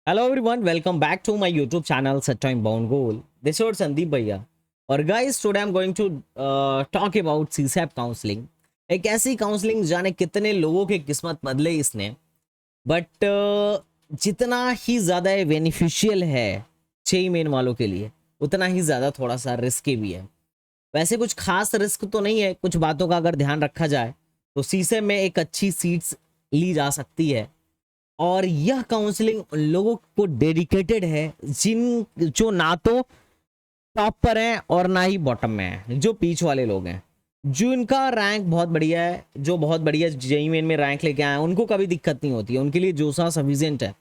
Hello everyone, welcome back to my YouTube channel set time bound goal. This is Sandeep भैया और guys today I am going to talk about CSAB counselling. एक ऐसी counselling जाने कितने लोगों की किस्मत बदले इसने, बट जितना ही ज़्यादा बेनिफिशियल है 6 महीने वालों के लिए, उतना ही ज़्यादा थोड़ा सा रिस्की भी है। वैसे कुछ खास रिस्क तो नहीं है, कुछ बातों का अगर ध्यान रखा जाए तो सीसैप में एक अच्छी सीट्स ली जा सकती है। और यह काउंसलिंग उन लोगों को डेडिकेटेड है जो ना तो टॉप पर हैं और ना ही बॉटम में हैं, जो बीच वाले लोग हैं, जो इनका रैंक बहुत बढ़िया है, जो बहुत बढ़िया जेईई मेन में रैंक लेके आए हैं, उनको कभी दिक्कत नहीं होती है, उनके लिए जोसा सफिशिएंट है।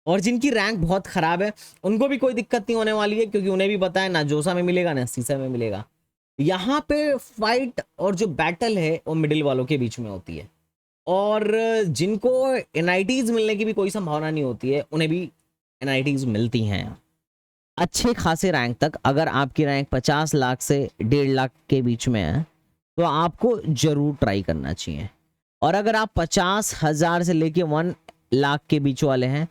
और जिनकी रैंक बहुत खराब है उनको भी कोई दिक्कत नहीं होने वाली है, क्योंकि उन्हें भी पता है ना जोसा में मिलेगा ना सीसा में मिलेगा। यहाँ पे फाइट और जो बैटल है वो मिडिल वालों के बीच में होती है। और जिनको एनआईटीज मिलने की भी कोई संभावना नहीं होती है, उन्हें भी एनआईटीज मिलती हैं अच्छे खासे रैंक तक। अगर आपकी रैंक 50 लाख से 1.5 लाख के बीच में है तो आपको जरूर ट्राई करना चाहिए। और अगर आप 50,000 से लेके 1 लाख के बीच वाले हैं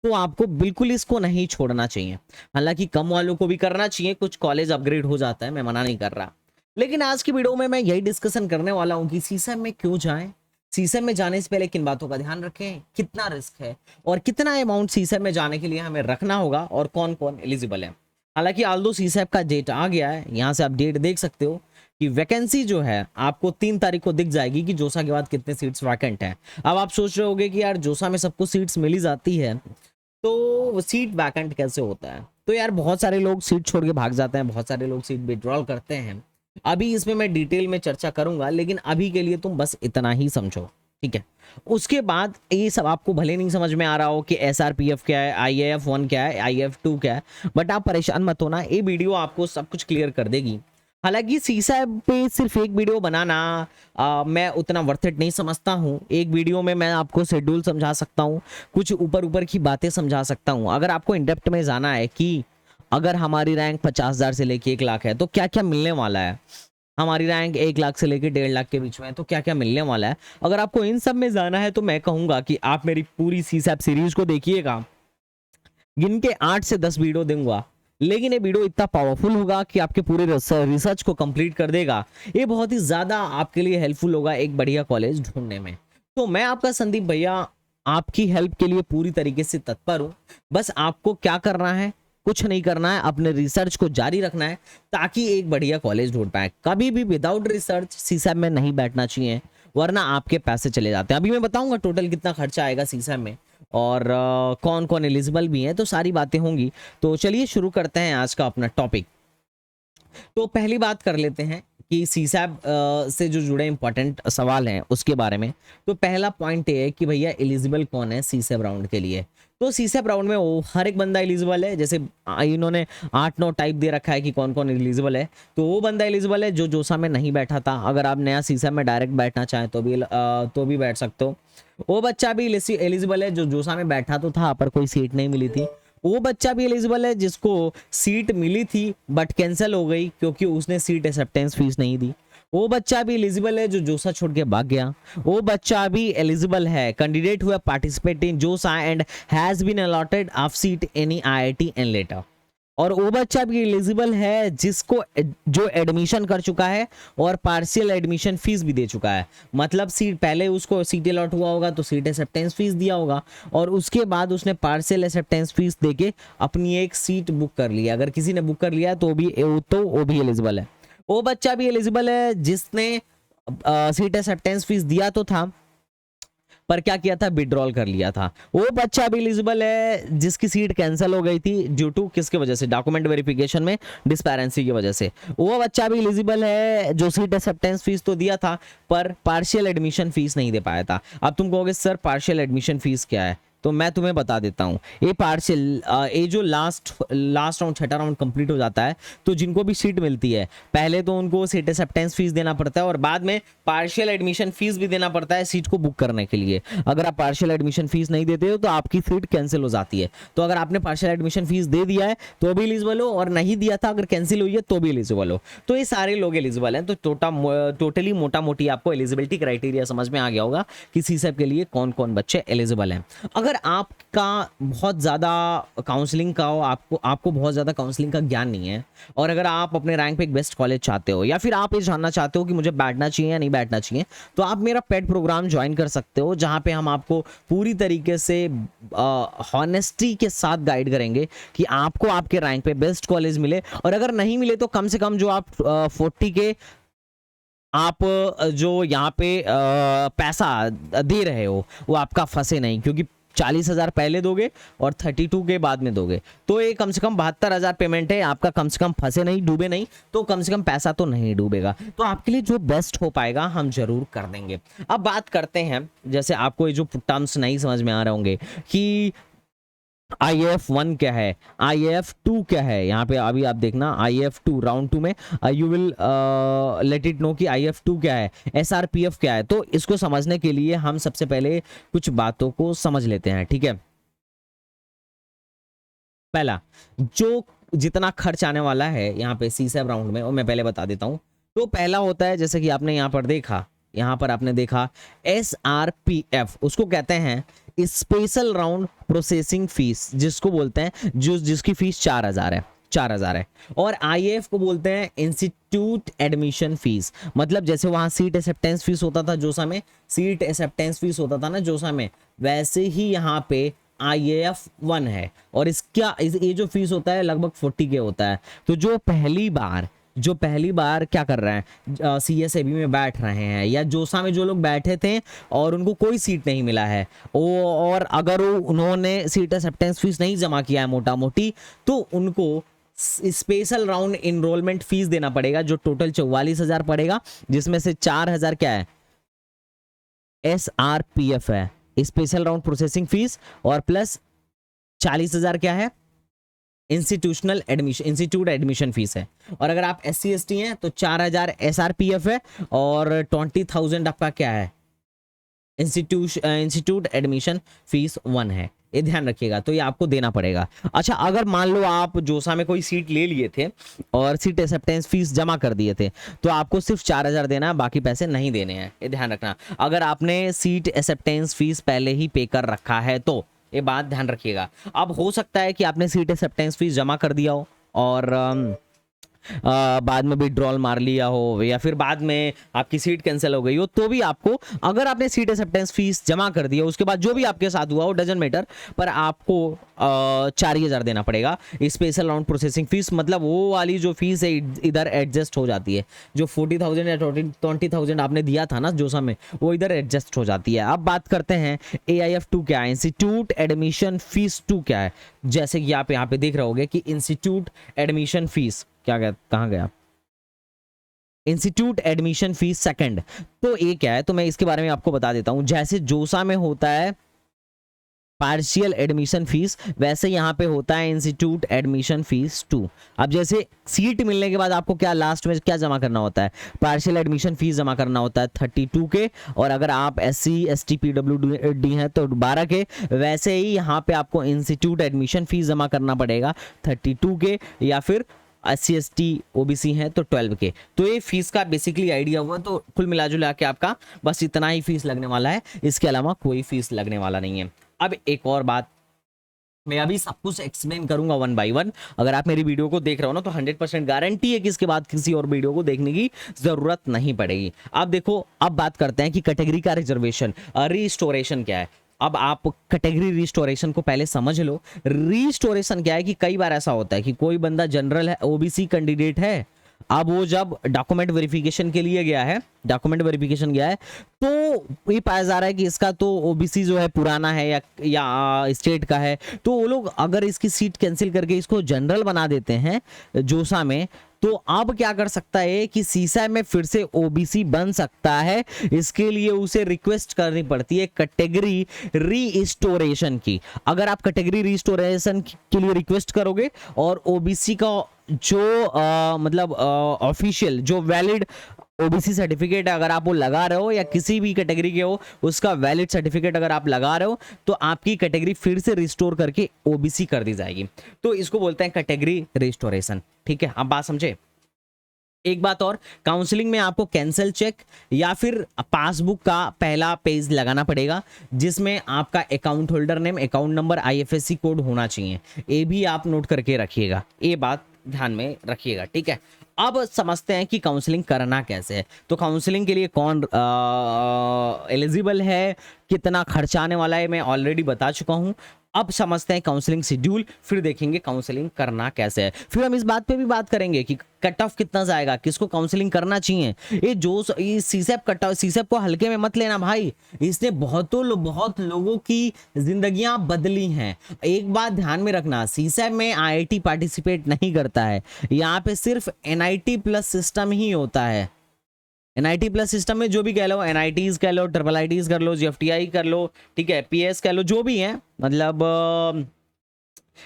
तो आपको बिल्कुल इसको नहीं छोड़ना चाहिए। हालांकि कम वालों को भी करना चाहिए, कुछ कॉलेज अपग्रेड हो जाता है, मैं मना नहीं कर रहा। लेकिन आज की वीडियो में मैं यही डिस्कशन करने वाला हूं कि सीसैप में क्यों जाएं, सीसैप में जाने से पहले किन बातों का ध्यान रखें, कितना रिस्क है और कितना अमाउंट सीसैप में जाने के लिए हमें रखना होगा और कौन कौन एलिजिबल है। हालांकि आल्दो सीसैप का डेट आ गया है, यहाँ से आप डेट देख सकते हो कि वैकेंसी जो है आपको 3 तारीख को दिख जाएगी कि जोसा के बाद कितने सीट्स वैकेंट हैं। अब आप सोच रहे होगे कि यार जोसा में सबको सीट्स मिली जाती है तो सीट वैकेंट कैसे होता है। तो यार बहुत सारे लोग सीट छोड़ के भाग जाते हैं, बहुत सारे लोग सीट विड्रॉल करते हैं। अभी इसमें मैं डिटेल में चर्चा करूंगा, लेकिन अभी के लिए तुम बस इतना ही समझो, ठीक है। उसके बाद ये सब आपको भले नहीं समझ में आ रहा हो कि एसआरपीएफ क्या है, आईएएफ 1 क्या है, आईएएफ 2 क्या है, बट आप परेशान मत होना, ये वीडियो आपको सब कुछ क्लियर कर देगी। हालांकि सीसैप पे सिर्फ एक वीडियो बनाना मैं उतना वर्थ इट नहीं समझता हूँ। एक वीडियो में मैं आपको शेड्यूल समझा सकता हूँ, कुछ ऊपर ऊपर की बातें समझा सकता हूँ। अगर आपको इन डेप्थ में जाना है कि अगर हमारी रैंक 50,000 से लेके 1 लाख है तो क्या क्या मिलने वाला है, हमारी रैंक 1 लाख से लेके 1.5 लाख के बीच में है तो क्या क्या मिलने वाला है, अगर आपको इन सब में जाना है तो मैं कहूंगा कि आप मेरी पूरी सीसैप सीरीज को देखिएगा। गिन के 8 से 10 वीडियो दूंगा, लेकिन ये वीडियो इतना पावरफुल होगा कि आपके पूरे रिसर्च को कंप्लीट कर देगा। ये बहुत ही ज्यादा आपके लिए हेल्पफुल होगा एक बढ़िया कॉलेज ढूंढने में। तो मैं आपका संदीप भैया आपकी हेल्प के लिए पूरी तरीके से तत्पर हूं। बस आपको क्या करना है, कुछ नहीं करना है, अपने रिसर्च को जारी रखना है ताकि एक बढ़िया कॉलेज ढूंढ पाए। कभी भी विदाउट रिसर्च सीसैप में नहीं बैठना चाहिए, वरना आपके पैसे चले जाते हैं। अभी मैं बताऊंगा टोटल कितना खर्चा आएगा सीसैप में और कौन कौन एलिजिबल भी हैं, तो सारी बातें होंगी। तो चलिए शुरू करते हैं आज का अपना टॉपिक। तो पहली बात कर लेते हैं कि सीसैप से जो जुड़े इंपॉर्टेंट सवाल हैं उसके बारे में। तो पहला पॉइंट ये है कि भैया एलिजिबल कौन है सीसैप राउंड के लिए। तो सीसैप राउंड में वो हर एक बंदा एलिजिबल है, जैसे इन्होंने 8-9 टाइप दे रखा है कि कौन कौन एलिजिबल है। तो वो बंदा एलिजिबल है जो जोसा में नहीं बैठा था। अगर आप नया सीसैप में डायरेक्ट बैठना चाहें तो भी बैठ सकते हो। वो बच्चा भी एलिजिबल है जो जोसा में बैठा तो था पर कोई सीट नहीं मिली थी। वो बच्चा भी एलिजिबल है जिसको सीट मिली थी बट कैंसिल हो गई क्योंकि उसने सीट एक्सेप्टेंस फीस नहीं दी। वो बच्चा भी एलिजिबल है जो जोसा छोड़ के भाग गया। वो बच्चा भी एलिजिबल है कैंडिडेट हुआ participate in JoSAA and has been allotted of seat any IIT and later. और वो बच्चा भी एलिजिबल है जिसको जो एडमिशन कर चुका है और पार्शियल एडमिशन फीस भी दे चुका है। मतलब सीट पहले उसको सीट अलॉट हुआ होगा तो सीट एक्सेप्टेंस फीस दिया होगा और उसके बाद उसने पार्शियल एक्सेप्टेंस फीस देके अपनी एक सीट बुक कर लिया। अगर किसी ने बुक कर लिया है तो वो भी एलिजिबल है। वो बच्चा भी एलिजिबल है जिसने सीट एक्सेप्टेंस फीस दिया तो था पर क्या किया था, विड्रॉल कर लिया था। वो बच्चा भी एलिजिबल है जिसकी सीट कैंसिल हो गई थी ड्यू टू किसके वजह से, डॉक्यूमेंट वेरिफिकेशन में डिस्पेरेंसी की वजह से। वो बच्चा भी एलिजिबल है जो सीट एक्सेप्टेंस फीस तो दिया था पर पार्शियल एडमिशन फीस नहीं दे पाया था। अब तुम कहोगे सर पार्शियल एडमिशन फीस क्या है, तो मैं तुम्हें बता देता हूँ। ये पार्शियल ये जो लास्ट राउंड छठा राउंड कंप्लीट हो जाता है तो जिनको भी सीट मिलती है पहले तो उनको सीट एक्सेप्टेंस फीस देना पड़ता है और बाद में पार्शियल एडमिशन फीस भी देना पड़ता है सीट को बुक करने के लिए। अगर आप पार्शियल एडमिशन फीस नहीं देते हो तो आपकी सीट कैंसिल हो जाती है। तो अगर आपने पार्शियल एडमिशन फीस दे दिया है तो भी एलिजिबल हो और नहीं दिया था अगर कैंसिल हुई है तो भी एलिजिबल हो। तो ये सारे लोग एलिजिबल हैं। तो टोटली मोटा मोटी आपको एलिजिबिलिटी क्राइटेरिया समझ में आ गया होगा कि सीसैप के लिए कौन कौन बच्चे एलिजिबल हैं। अगर आपका बहुत ज़्यादा काउंसलिंग का आपको बहुत ज़्यादा काउंसलिंग का ज्ञान नहीं है, और अगर आप अपने रैंक पे एक बेस्ट कॉलेज चाहते हो, या फिर आप ये जानना चाहते हो कि मुझे बैठना चाहिए या नहीं बैठना चाहिए, तो आप मेरा पेड प्रोग्राम ज्वाइन कर सकते हो, जहाँ पे हम आपको पूरी तरीके से हॉनेस्टी के साथ गाइड करेंगे कि आपको आपके रैंक पे बेस्ट कॉलेज मिले, और अगर नहीं मिले तो कम से कम जो आप 40 के आप जो यहाँ पे पैसा दे रहे हो वो आपका फंसे नहीं, क्योंकि 40,000 पहले दोगे और 32 के बाद में दोगे, तो ये कम से कम 72,000 पेमेंट है आपका, कम से कम फंसे नहीं, डूबे नहीं, तो कम से कम पैसा तो नहीं डूबेगा। तो आपके लिए जो बेस्ट हो पाएगा हम जरूर कर देंगे। अब बात करते हैं, जैसे आपको ये जो टर्म्स नहीं समझ में आ रहे होंगे कि IAF1 क्या है, IAF2 क्या है, यहाँ पे अभी आप देखना IAF2 राउंड 2 में you will let it know कि IAF2 क्या है, SRPF क्या है। तो इसको समझने के लिए हम सबसे पहले कुछ बातों को समझ लेते हैं, ठीक है। पहला, जो जितना खर्च आने वाला है यहाँ पे CSAP राउंड में, और मैं पहले बता देता हूँ। तो पहला होता है, जैसे कि आपने यहाँ पर आपने देखा SRPF, उसको कहते हैं स्पेशल राउंड प्रोसेसिंग फीस, जिसको बोलते हैं जिसकी फीस 4,000 है। और IAF को बोलते हैं इंस्टीट्यूट एडमिशन फीस, मतलब जैसे वहां सीट एक्सेप्टेंस फीस होता था जोसा में, वैसे ही यहाँ पे IAF1 है, और ये जो फीस होता है लगभग 40 के होता है। तो जो पहली बार क्या कर रहे हैं, CSAB में बैठ रहे हैं, या जोसा में जो लोग बैठे थे और उनको कोई सीट नहीं मिला है, और अगर उन्होंने सीट एक्सेप्टेंस फीस नहीं जमा किया है मोटा मोटी, तो उनको स्पेशल राउंड इनरोलमेंट फीस देना पड़ेगा, जो टोटल 44,000 पड़ेगा, जिसमें से 4,000 क्या है, SRPF है, स्पेशल राउंड प्रोसेसिंग फीस, और प्लस 40,000 क्या है, इंस्टीट्यूट एडमिशन फीस है। और अगर आप SC ST हैं तो 4,000 SRPF है, और 20,000 आपका क्या है, इंस्टीट्यूट एडमिशन फीस 1 है। ये ध्यान रखिएगा, तो ये आपको देना पड़ेगा। अच्छा, अगर मान लो आप जोसा में कोई सीट ले लिए थे और सीट एक्सेप्टेंस फीस जमा कर दिए थे, तो आपको सिर्फ 4,000 देना है, बाकी पैसे नहीं देने हैं, ये ध्यान रखना। अगर आपने सीट एक्सेप्टेंस फीस पहले ही पे कर रखा है तो ये बात ध्यान रखिएगा। अब हो सकता है कि आपने सीट एक्सेप्टेंस फीस जमा कर दिया हो और बाद में विड्रॉल मार लिया हो, या फिर बाद में आपकी सीट कैंसिल हो गई हो, तो भी आपको, अगर आपने सीट एक्सेप्टेंस फीस जमा कर दी है, उसके बाद जो भी आपके साथ हुआ हो डजंट मैटर, पर आपको 4,000 देना पड़ेगा स्पेशल राउंड प्रोसेसिंग फीस। मतलब वो वाली जो फीस है इधर एडजस्ट हो जाती है, जो 40,000 या 20,000 आपने दिया था ना जो समय, वो इधर एडजस्ट हो जाती है। अब बात करते हैं AIF2 क्या है, इंस्टीट्यूट एडमिशन फीस 2 क्या है। जैसे कि आप यहाँ पे देख रहे होगे कि इंस्टीट्यूट एडमिशन फीस कहाँ गया, इंस्टीट्यूट एडमिशन फीस सेकंड, तो ये क्या है, तो मैं इसके बारे में आपको बता देता हूं। जैसे जोसा में होता है पार्शियल एडमिशन फीस, वैसे यहाँ पे होता है इंस्टीट्यूट एडमिशन फीस 2। अब जैसे सीट मिलने के बाद आपको क्या लास्ट में क्या जमा करना होता है, पार्शियल एडमिशन फीस जमा करना होता है 32 के, और अगर आप SC ST PWD हैं तो 12 के। वैसे ही यहाँ पे आपको इंस्टीट्यूट एडमिशन फीस जमा करना पड़ेगा 32 के, या फिर SC ST OBC हैं तो 12 के। तो ये फीस का बेसिकली आइडिया हुआ। तो कुल मिला जुला के आपका बस इतना ही फीस लगने वाला है, इसके अलावा कोई फीस लगने वाला नहीं है। अब एक और बात, मैं अभी सब कुछ एक्सप्लेन करूंगा 1 बाय 1। अगर आप मेरी वीडियो को देख रहे हो ना, तो 100% गारंटी है कि इसके बाद किसी और वीडियो को देखने की जरूरत नहीं पड़ेगी। अब देखो, अब बात करते हैं कि कैटेगरी का रिजर्वेशन रिस्टोरेशन क्या है। अब आप कैटेगरी रिस्टोरेशन को पहले समझ लो। रिस्टोरेशन क्या है कि कई बार ऐसा होता है कि कोई बंदा जनरल है, OBC कैंडिडेट है, अब वो जब डॉक्यूमेंट वेरिफिकेशन के लिए गया है, तो ये पाया जा रहा है कि इसका तो OBC जो है पुराना है या स्टेट का है, तो वो लोग अगर इसकी सीट कैंसिल करके इसको जनरल बना देते हैं जोसा में, तो अब क्या कर सकता है कि सीसा में फिर से OBC बन सकता है। इसके लिए उसे रिक्वेस्ट करनी पड़ती है कैटेगरी रीस्टोरेशन की। अगर आप कैटेगरी रीस्टोरेशन के लिए रिक्वेस्ट करोगे और OBC का जो मतलब ऑफिशियल जो वैलिड OBC सर्टिफिकेट अगर आप वो लगा रहे हो, या किसी भी कैटेगरी के हो उसका वैलिड सर्टिफिकेट अगर आप लगा रहे हो, तो आपकी कैटेगरी फिर से रिस्टोर करके OBC कर दी जाएगी। तो इसको बोलते हैं कैटेगरी रिस्टोरेशन। ठीक है, आप बात समझे। एक बात और, काउंसलिंग में आपको कैंसिल चेक या फिर पासबुक का पहला पेज लगाना पड़ेगा जिसमें आपका account holder name, account number, IFSC code होना चाहिए। ये भी आप नोट करके रखिएगा, ये बात ध्यान में रखिएगा, ठीक है। अब समझते हैं कि काउंसलिंग करना कैसे है। तो काउंसलिंग के लिए कौन एलिजिबल है, कितना खर्चा आने वाला है, मैं ऑलरेडी बता चुका हूं। अब समझते हैं काउंसलिंग शेड्यूल, फिर देखेंगे काउंसलिंग करना कैसे है। फिर हम इस बात पे भी बात करेंगे कि कट ऑफ कितना जाएगा, किसको काउंसलिंग करना चाहिए। ये सीसेप कट ऑफ, सीसेप को हल्के में मत लेना भाई, इसने बहुत लोगों की जिंदगियां बदली हैं। एक बात ध्यान में रखना, सीसेप में आईआईटी पार्टिसिपेट नहीं करता है, यहाँ पे सिर्फ एनआईटी प्लस सिस्टम ही होता है। एनआईटी प्लस सिस्टम में जो भी कह लो, एनआईटीज कह लो, ट्रिपल आईटीज कर लो, जीएफटीआई कर लो, ठीक है, पीएस कह लो, जो भी है, मतलब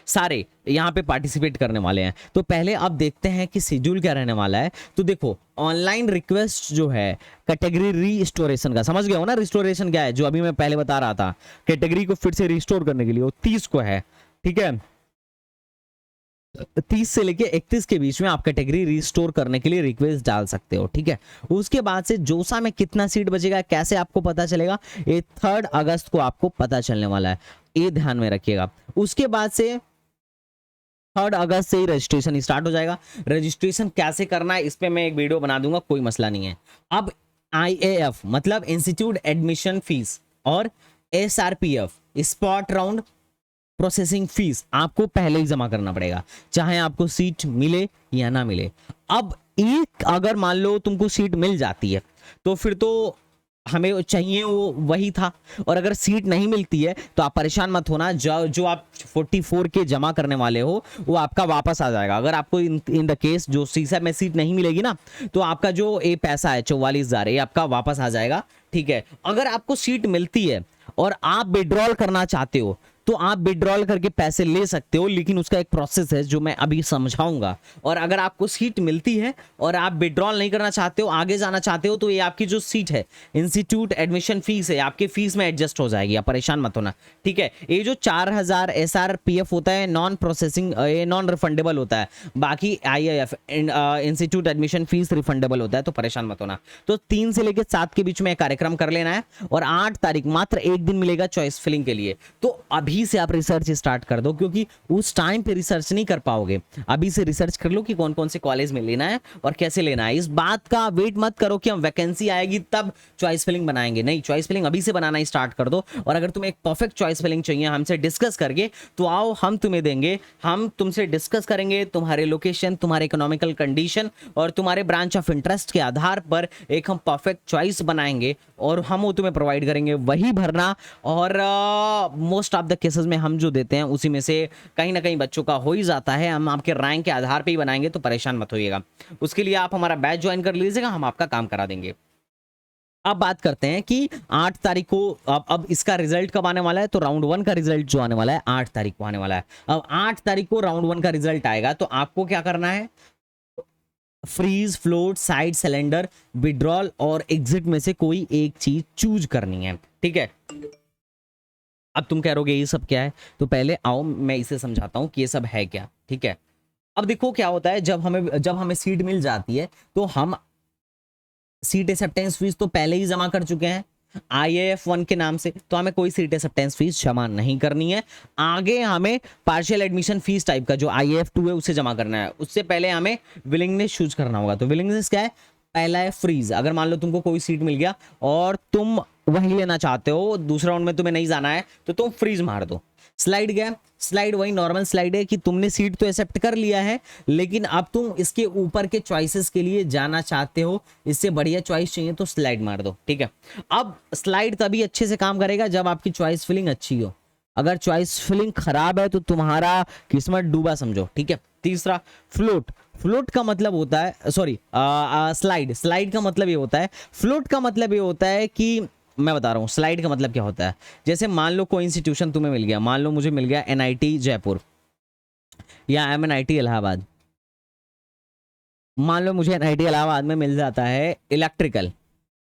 सारे यहाँ पे पार्टिसिपेट करने वाले हैं। तो पहले अब देखते हैं कि शेड्यूल क्या रहने वाला है। तो देखो, ऑनलाइन रिक्वेस्ट जो है कैटेगरी रीस्टोरेशन का, समझ गए हो ना रिस्टोरेशन क्या है, जो अभी मैं पहले बता रहा था, कैटेगरी को फिर से रिस्टोर करने के लिए वो 30 को है, ठीक है। 30 से लेके 31 के बीच में आप कैटेगरी रिस्टोर करने के लिए रिक्वेस्ट डाल सकते हो, ठीक है। उसके बाद से जोसा में कितना सीट बचेगा कैसे आपको पता चलेगा, ये 3 अगस्त को आपको पता चलने वाला है, ये ध्यान में रखिएगा। उसके बाद से 3 अगस्त से ही रजिस्ट्रेशन स्टार्ट हो जाएगा। रजिस्ट्रेशन कैसे करना है इस पे मैं एक वीडियो बना दूंगा, कोई मसला नहीं है। अब IAF मतलब इंस्टीट्यूट एडमिशन फीस और SRPF spot round processing fees आपको पहले ही जमा करना पड़ेगा, चाहे आपको सीट मिले या ना मिले। अब एक अगर मान लो तुमको सीट मिल जाती है तो फिर तो हमें चाहिए वो वही था, और अगर सीट नहीं मिलती है तो आप परेशान मत होना, जो आप 44 के जमा करने वाले हो वो आपका वापस आ जाएगा। अगर आपको इन द केस जो सीसा में सीट नहीं मिलेगी ना, तो आपका जो ये पैसा है 44,000 ये आपका वापस आ जाएगा, ठीक है। अगर आपको सीट मिलती है और आप विड्रॉल करना चाहते हो तो आप विड्रॉल करके पैसे ले सकते हो, लेकिन उसका एक प्रोसेस है जो मैं अभी समझाऊंगा। और अगर आपको सीट मिलती है और आप विड्रॉल नहीं करना चाहते हो, आगे जाना चाहते हो, तो ये आपकी जो सीट है इंस्टीट्यूट एडमिशन फीस है, आपके फीस में एडजस्ट हो जाएगी, आप परेशान मत होना, ठीक है। ये जो 4,000 SRPF होता है नॉन प्रोसेसिंग, ये नॉन रिफंडेबल होता है, बाकी IAF institute admission fees refundable होता है, तो परेशान मत होना। तो 3 से लेकर 7 के बीच में कार्यक्रम कर लेना है, और 8 तारीख मात्र एक दिन मिलेगा चॉइस फिलिंग के लिए। तो अभी से आप रिसर्च स्टार्ट कर दो, क्योंकि उस टाइम पे रिसर्च नहीं कर पाओगे। अभी से रिसर्च कर लो कि कौन कौन से कॉलेज में लेना है और कैसे लेना है। इस बात का वेट मत करो कि हम वैकेंसी आएगी तब चॉइस फिलिंग बनाएंगे, नहीं, चॉइस फिलिंग अभी से बनाना स्टार्ट कर दो। और अगर तुम्हें एक परफेक्ट चॉइस फिलिंग चाहिए हमसे डिस्कस करके, तो आओ हम तुम्हें देंगे, हम तुमसे डिस्कस करेंगे, तुम्हारे लोकेशन, तुम्हारे इकोनॉमिकल कंडीशन और तुम्हारे ब्रांच ऑफ इंटरेस्ट के आधार पर एक हम परफेक्ट चॉइस बनाएंगे और हम वो तुम्हें प्रोवाइड करेंगे, वही भरना। और मोस्ट ऑफ द केसेस में हम जो देते हैं उसी में से कहीं ना कहीं बच्चों का हो ही जाता है, हम आपके रैंक के आधार पे ही बनाएंगे, तो परेशान मत होइएगा। उसके लिए आप हमारा बैच ज्वाइन कर लीजिएगा, हम आपका काम करा देंगे। अब बात करते हैं कि 8 तारीख को अब इसका रिजल्ट कब आने वाला है। तो राउंड 1 का रिजल्ट जो आने वाला है 8 तारीख को आने वाला है। अब 8 तारीख को राउंड 1 का रिजल्ट आएगा, तो आपको क्या करना है, freeze, float, slide, surrender, withdrawal और एग्जिट में से कोई एक चीज चूज करनी है, ठीक है। अब तुम कह रहोगे ये सब क्या है, तो पहले आओ मैं इसे समझाता हूं कि ये सब है क्या, ठीक है। अब देखो क्या होता है, जब हमें सीट मिल जाती है तो हम सीट एक्सेप्टेंस फीस तो पहले ही जमा कर चुके हैं IAF 1 के नाम से, तो हमें कोई सीट एक्सेप्टेंस फीस जमा नहीं करनी है। आगे हमें पार्शियल एडमिशन फीस टाइप का जो IAF 2 है उसे जमा करना है। उससे पहले हमें विलिंगनेस चूज करना होगा। तो विलिंगनेस क्या है, पहला है फ्रीज। अगर मान लो तुमको कोई सीट मिल गया और तुम वही लेना चाहते हो, दूसरा राउंड में तुम्हें नहीं जाना है, तो तुम फ्रीज मार दो। स्लाइड गया, स्लाइड वही नॉर्मल स्लाइड है कि तुमने सीट तो एक्सेप्ट कर लिया है, लेकिन अब तुम इसके ऊपर के चॉइसेस के लिए जाना चाहते हो, इससे बढ़िया चॉइस चाहिए तो स्लाइड मार दो, ठीक है। अब स्लाइड तभी अच्छे से काम करेगा जब आपकी चॉइस फिलिंग अच्छी हो। अगर चॉइस फिलिंग खराब है तो तुम्हारा किस्मत डूबा समझो, ठीक है। तीसरा फ्लोट, फ्लोट का मतलब होता है, सॉरी स्लाइड, स्लाइड का मतलब ये होता है, फ्लोट का मतलब ये होता है कि मैं बता रहा हूँ स्लाइड का मतलब क्या होता है। जैसे मान लो कोई इंस्टीट्यूशन तुम्हें मिल गया, मान लो मुझे मिल गया NIT जयपुर या MNIT इलाहाबाद, मान लो मुझे NIT इलाहाबाद में मिल जाता है इलेक्ट्रिकल,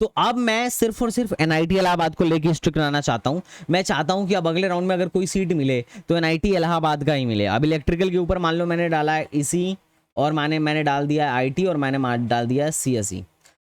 तो अब मैं सिर्फ और सिर्फ NIT इलाहाबाद को लेके स्ट्रिक्ट रहना चाहता हूं। मैं चाहता हूं कि अब अगले राउंड में अगर कोई सीट मिले तो NIT इलाहाबाद का ही मिले। अब इलेक्ट्रिकल के ऊपर मान लो मैंने डाला है इसी और मैंने डाल दिया है IT और मैंने डाल दिया है CSE।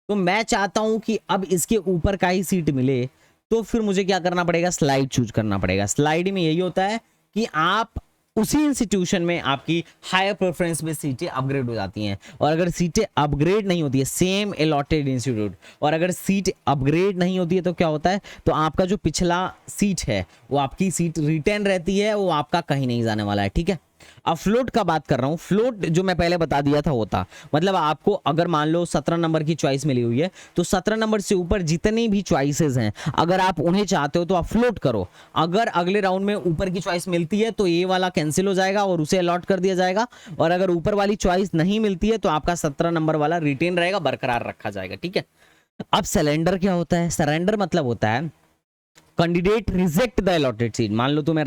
तो मैं चाहता हूं कि अब इसके ऊपर का ही सीट मिले, तो फिर मुझे क्या करना पड़ेगा, स्लाइड चूज करना पड़ेगा। स्लाइड में यही होता है कि आप उसी इंस्टीट्यूशन में आपकी हायर प्रेफरेंस में सीटें अपग्रेड हो जाती हैं, और अगर सीटें अपग्रेड नहीं होती है सेम अलॉटेड इंस्टीट्यूट, और अगर सीट अपग्रेड नहीं होती है तो क्या होता है, तो आपका जो पिछला सीट है वो आपकी सीट रिटेन रहती है, वो आपका कहीं नहीं जाने वाला है, ठीक है। अब फ्लोट का बात कर रहा हूं, फ्लोट जो मैं पहले बता दिया था होता, मतलब आपको अगर मान लो 17 नंबर की चॉइस मिली हुई है, तो 17 नंबर से ऊपर जितनी भी चॉइसेस हैं अगर आप उन्हें चाहते हो तो आप फ्लोट करो। अगर अगले राउंड में ऊपर की चॉइस मिलती है तो ये वाला कैंसिल हो जाएगा और उसे अलॉट कर दिया जाएगा, और अगर ऊपर वाली चॉइस नहीं मिलती है तो आपका 17 नंबर वाला रिटेन रहेगा, बरकरार रखा जाएगा, ठीक है। अब सरेंडर क्या होता है, सरेंडर मतलब होता है candidate reject the allotted seat. मान लो तुम्हें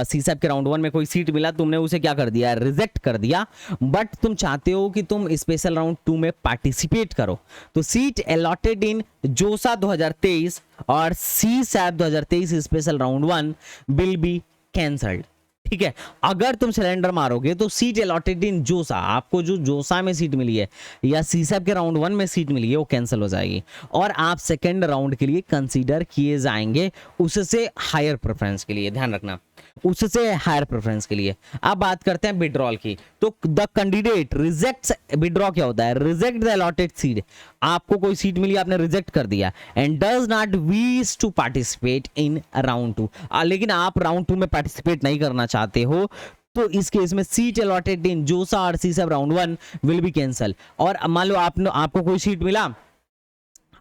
सीसैप के राउंड 1 में कोई सीट मिला, तुमने उसे क्या कर दिया, रिजेक्ट कर दिया, बट तुम चाहते हो कि तुम स्पेशल राउंड 2 में पार्टिसिपेट करो, तो सीट अलॉटेड इन जोसा 2023 और सीसैप 2023 special round 1 will be cancelled, ठीक है। अगर तुम सिलेंडर मारोगे तो सीट अलॉटेड इन जोसा, आपको जो जोसा में सीट मिली है या सीसैप के राउंड 1 में सीट मिली है वो कैंसिल हो जाएगी, और आप सेकेंड राउंड के लिए कंसीडर किए जाएंगे उससे हायर प्रेफरेंस के लिए, ध्यान रखना, उससे हायर प्रेफरेंस के लिए। अब बात करते हैं विड्रॉल की, तो द कैंडिडेट रिजेक्ट्स, विड्रॉ क्या होता है, रिजेक्ट द अलॉटेड सीट, आपको कोई सीट मिली आपने रिजेक्ट कर दिया, and does not wish to participate in round 2, लेकिन आप राउंड 2 में पार्टिसिपेट नहीं करना चाहते हो, तो इस केस में सीट अलॉटेड इन जोसा और सीसैप राउंड 1 विल बी कैंसल। और मान लो आपको कोई सीट मिला,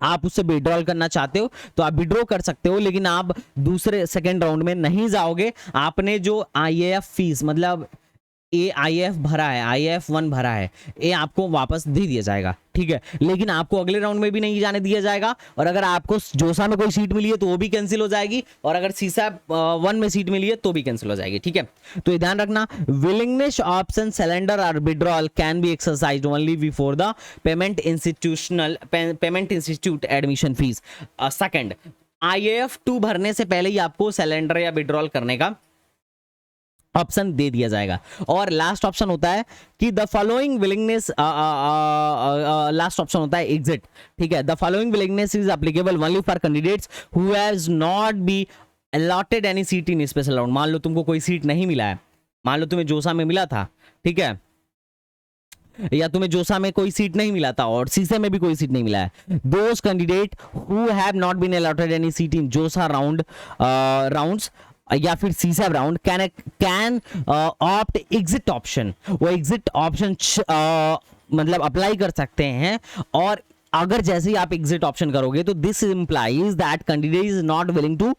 आप उससे विड्रॉल करना चाहते हो तो आप विड्रॉ कर सकते हो, लेकिन आप दूसरे सेकेंड राउंड में नहीं जाओगे। आपने जो IAF फीस, मतलब IAF भरा है, IAF 1 भरा है, ये आपको वापस दे दिया जाएगा, ठीक है, लेकिन आपको अगले राउंड में भी नहीं जाने दिया जाएगा। और अगर आपको जोसा में कोई सीट मिली है तो वो भी कैंसिल हो जाएगी, और अगर सीसैप 1 में सीट मिली है तो भी कैंसिल हो जाएगी, ठीक है। तो ये ध्यान रखना, विलिंगनेस ऑप्शन सरेंडर और withdrawal can be exercised only before the payment institute admission fees. Second, IAF 2 भरने से पहले ही आपको सरेंडर या विड्रॉल करने का ऑप्शन दे दिया जाएगा। और लास्ट ऑप्शन होता है कि the following willingness, last option होता है एग्जिट, ठीक है। The following willingness is applicable only for candidates who has not be allotted any seat in special round. मान लो तुमको कोई सीट नहीं मिला है, मान लो तुम्हें जोसा में मिला था, ठीक है, या तुम्हें जोसा में कोई सीट नहीं मिला था और सीसे में भी कोई सीट नहीं मिला है, those candidate who have not been allotted any seat in JoSAA rounds या फिर CSAB round can opt exit option, वो एग्जिट ऑप्शन मतलब अप्लाई कर सकते हैं। और अगर जैसे ही आप एग्जिट ऑप्शन करोगे तो this implies that candidate is not willing to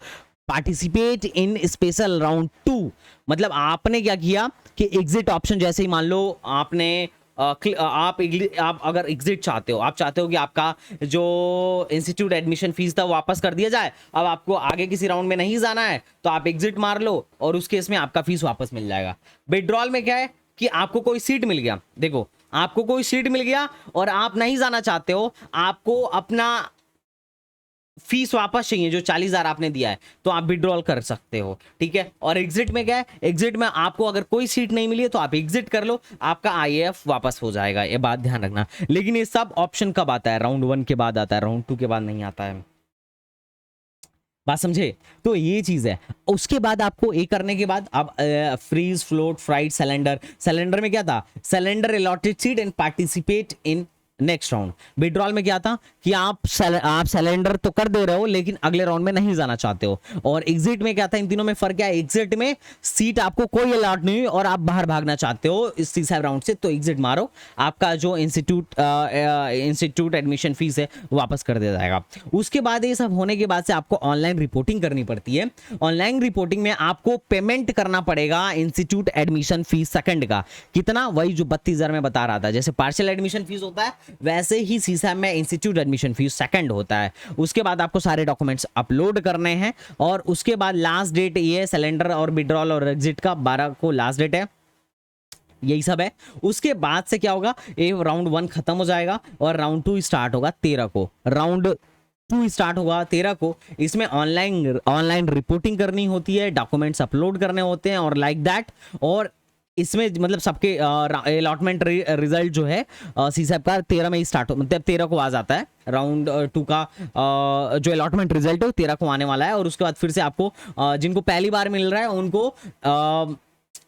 participate in special round 2। मतलब आपने क्या किया कि एग्जिट ऑप्शन जैसे ही मान लो आपने आप अगर एग्जिट चाहते हो, आप चाहते हो कि आपका जो इंस्टीट्यूट एडमिशन फीस था वापस कर दिया जाए, अब आपको आगे किसी राउंड में नहीं जाना है तो आप एग्जिट मार लो और उस केस में आपका फीस वापस मिल जाएगा। विड्रॉल में क्या है कि आपको कोई सीट मिल गया, देखो आपको कोई सीट मिल गया और आप नहीं जाना चाहते हो, आपको अपना फीस वापस चाहिए जो 40,000 आपने दिया है, तो आप विड्रॉल कर सकते हो, ठीक है। और एग्जिट में क्या है, एग्जिट में आपको अगर कोई सीट नहीं मिली है तो आप एग्जिट कर लो, आपका IAF वापस हो जाएगा, ये बात ध्यान रखना। लेकिन ये सब ऑप्शन कब आता है, राउंड 1 के बाद आता है, राउंड 2 के बाद नहीं आता है, बात समझे। तो ये चीज है। उसके बाद आपको ये करने के बाद अब freeze, float, slide, surrender. Surrender में क्या था, surrender allotted seat and participate in next round. Withdrawal में क्या था कि आप सिलेंडर तो कर दे रहे हो लेकिन अगले राउंड में नहीं जाना चाहते हो। और एग्जिट में क्या था, इन तीनों में फर्क क्या है, एग्जिट में सीट आपको कोई अलॉट नहीं हुई और आप बाहर भागना चाहते हो इस सीसैप राउंड से, तो एग्जिट मारो, आपका जो इंस्टीट्यूट एडमिशन फीस है वापस कर दिया जाएगा। उसके बाद ये सब होने के बाद से आपको ऑनलाइन रिपोर्टिंग करनी पड़ती है। ऑनलाइन रिपोर्टिंग में आपको पेमेंट करना पड़ेगा इंस्टीट्यूट एडमिशन फीस सेकंड का, कितना, वही जो 32,000 में बता रहा था। जैसे पार्शियल एडमिशन फीस होता है वैसे ही सीसैप में इंस्टीट्यूट एडमिशन फीस सेकंड होता है। उसके बाद आपको सारे डॉक्यूमेंट्स अपलोड करने हैं और उसके बाद लास्ट डेट ये सिलेंडर और विड्रॉल और एग्जिट का 12 को लास्ट डेट है, यही सब है। उसके बाद से क्या होगा, ये राउंड 1 खत्म हो जाएगा और राउंड 2 स्टार्ट होगा 13 को। राउंड 2 स्टार्ट होगा 13 को। इसमें ऑनलाइन रिपोर्टिंग करनी होती है, डॉक्यूमेंट्स अपलोड करने होते हैं और लाइक दैट। और इसमें मतलब सबके अलॉटमेंट रिजल्ट जो है सीसैप का 13 में ही स्टार्ट हो, मतलब 13 को आ जाता है। राउंड 2 का जो अलॉटमेंट रिजल्ट है वो 13 को आने वाला है। और उसके बाद फिर से आपको जिनको पहली बार मिल रहा है उनको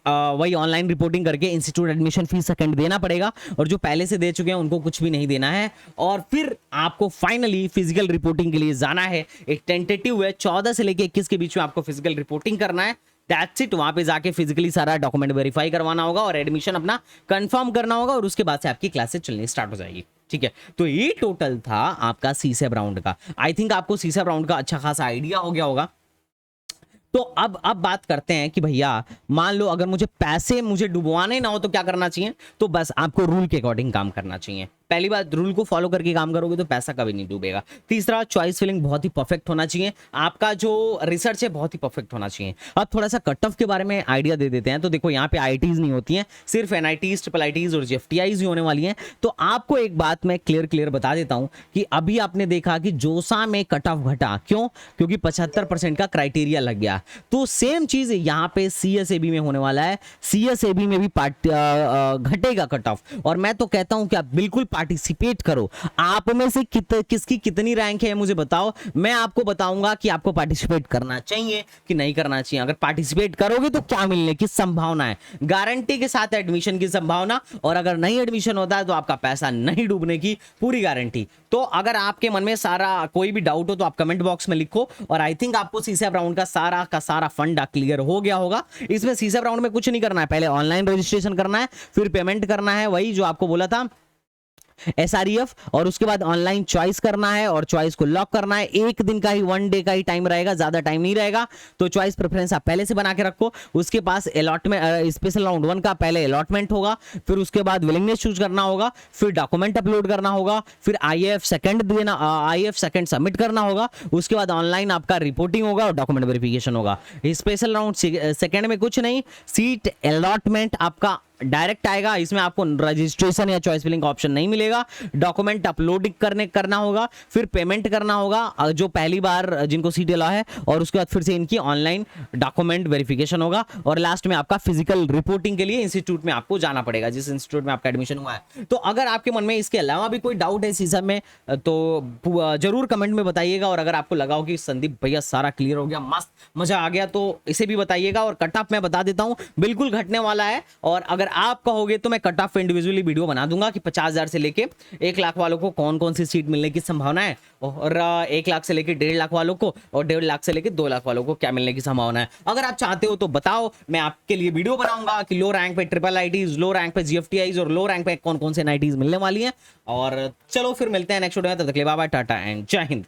वही ऑनलाइन रिपोर्टिंग करके इंस्टीट्यूट एडमिशन फीस सेकंड देना पड़ेगा, और जो पहले से दे चुके हैं उनको कुछ भी नहीं देना है। और फिर आपको फाइनली फिजिकल रिपोर्टिंग के लिए जाना है। एक टेंटेटिव है 14 से लेके 21 के बीच में आपको फिजिकल रिपोर्टिंग करना है। That's it. वहां पे जाके फिजिकली सारा डॉक्यूमेंट वेरीफाई करवाना होगा और एडमिशन अपना कंफर्म करना होगा, और उसके बाद से आपकी क्लासेस चलनी स्टार्ट हो जाएगी। ठीक है, तो ये टोटल था आपका सीसैप राउंड का। आई थिंक आपको सीसैप राउंड का अच्छा खासा आइडिया हो गया होगा। तो अब बात करते हैं कि भैया मान लो अगर मुझे डुबवाने ना हो तो क्या करना चाहिए। तो बस आपको रूल के अकॉर्डिंग काम करना चाहिए। पहली बात, रूल को फॉलो करके काम करोगे तो पैसा कभी नहीं डूबेगा। तीसरा, चॉइस फिलिंग बहुत ही परफेक्ट होना चाहिए। आपका जो रिसर्च है बहुत ही परफेक्ट होना चाहिए। अब थोड़ा सा कट ऑफ के बारे में आइडिया दे देते हैं। तो देखो यहाँ पे आईआईटीज नहीं होती हैं, सिर्फ एनआईटीज, ट्रिपल आईटीज और जेएफटीआईज ही होने वाली हैं। तो आपको एक बात मैं क्लियर बता देता हूं कि अभी आपने देखा कि जोसा में कट ऑफ घटा, क्यों? क्योंकि 75% का क्राइटेरिया लग गया। तो सेम चीज यहाँ पे सीएसएबी में होने वाला है। सीएसएबी में भी घटेगा कट ऑफ। और मैं तो कहता हूं कि आप बिल्कुल पार्टिसिपेट करो। आप में से किसकी कितनी रैंक है मुझे बताओ, मैं आपको बताऊंगा कि आपको पार्टिसिपेट करना चाहिए कि नहीं करना चाहिए। अगर पार्टिसिपेट करोगे तो क्या मिलने की संभावना है, गारंटी के साथ एडमिशन की संभावना। और अगर नहीं एडमिशन होता है तो आपका पैसा नहीं डूबने की पूरी गारंटी। तो अगर आपके मन में सारा कोई भी डाउट हो तो आप कमेंट बॉक्स में लिखो। और आई थिंक आपको सीसैप राउंड का सारा फंडा क्लियर हो गया होगा। इसमें सीसैप राउंड में कुछ नहीं करना है, पहले ऑनलाइन रजिस्ट्रेशन करना है, फिर पेमेंट करना है, वही जो आपको बोला था एसआरईएफ, और उसके बाद ऑनलाइन चॉइस करना है और चॉइस को लॉक करना है। एक दिन का ही, 1 डे का ही टाइम रहेगा, ज्यादा टाइम नहीं रहेगा। तो चॉइस प्रेफरेंस आप पहले से बना के रखो। उसके पास अलॉटमेंट, स्पेशल राउंड 1 का पहले अलॉटमेंट होगा, फिर उसके बाद विलिंगनेस चूज करना होगा, फिर डॉक्यूमेंट अपलोड करना होगा, फिर आईएएफ सेकंड देना, आईएएफ सेकंड सबमिट करना होगा। उसके बाद ऑनलाइन आपका रिपोर्टिंग होगा और डॉक्यूमेंट वेरिफिकेशन होगा। स्पेशल राउंड सेकंड में कुछ नहीं, सीट अलॉटमेंट आपका डायरेक्ट आएगा। इसमें आपको रजिस्ट्रेशन या चॉइस फिलिंग का ऑप्शन नहीं मिलेगा। डॉक्यूमेंट अपलोड करना होगा, फिर पेमेंट करना होगा जो पहली बार जिनको सीट अलाउ है, और उसके बाद फिर से इनकी ऑनलाइन डॉक्यूमेंट वेरिफिकेशन होगा। और लास्ट में आपका फिजिकल रिपोर्टिंग के लिए इंस्टीट्यूट में आपको जाना पड़ेगा, जिस इंस्टीट्यूट में आपका एडमिशन हुआ है। तो अगर आपके मन में इसके अलावा भी कोई डाउट है सीसैप में तो जरूर कमेंट में बताइएगा। और अगर आपको लगा हो कि संदीप भैया सारा क्लियर हो गया, मस्त मजा आ गया, तो इसे भी बताइएगा। और कट ऑफ मैं बता देता हूं, बिल्कुल घटने वाला है। और अगर आप कहोगे तो मैं कट ऑफ इंडिविजुअली वीडियो बना दूंगा कि 50,000 से लेके 1 लाख वालों को कौन कौन सी सीट मिलने की संभावना है, और 1 लाख से लेके 1.5 लाख वालों को, और 1.5 लाख से लेके 2 लाख वालों को क्या मिलने की संभावना है। अगर आप चाहते हो तो बताओ, मैं आपके लिए वीडियो बनाऊंगा कि लो रैंक पे ट्रिपल आईटीज, लो रैंक पे जीएफटीआईज और लो रैंक पे कौन कौन से एनआईटीज मिलने वाली है। और चलो फिर मिलते हैं नेक्स्ट वीडियो में, तब तक के लिए बाय बाय, टाटा एंड जय हिंद।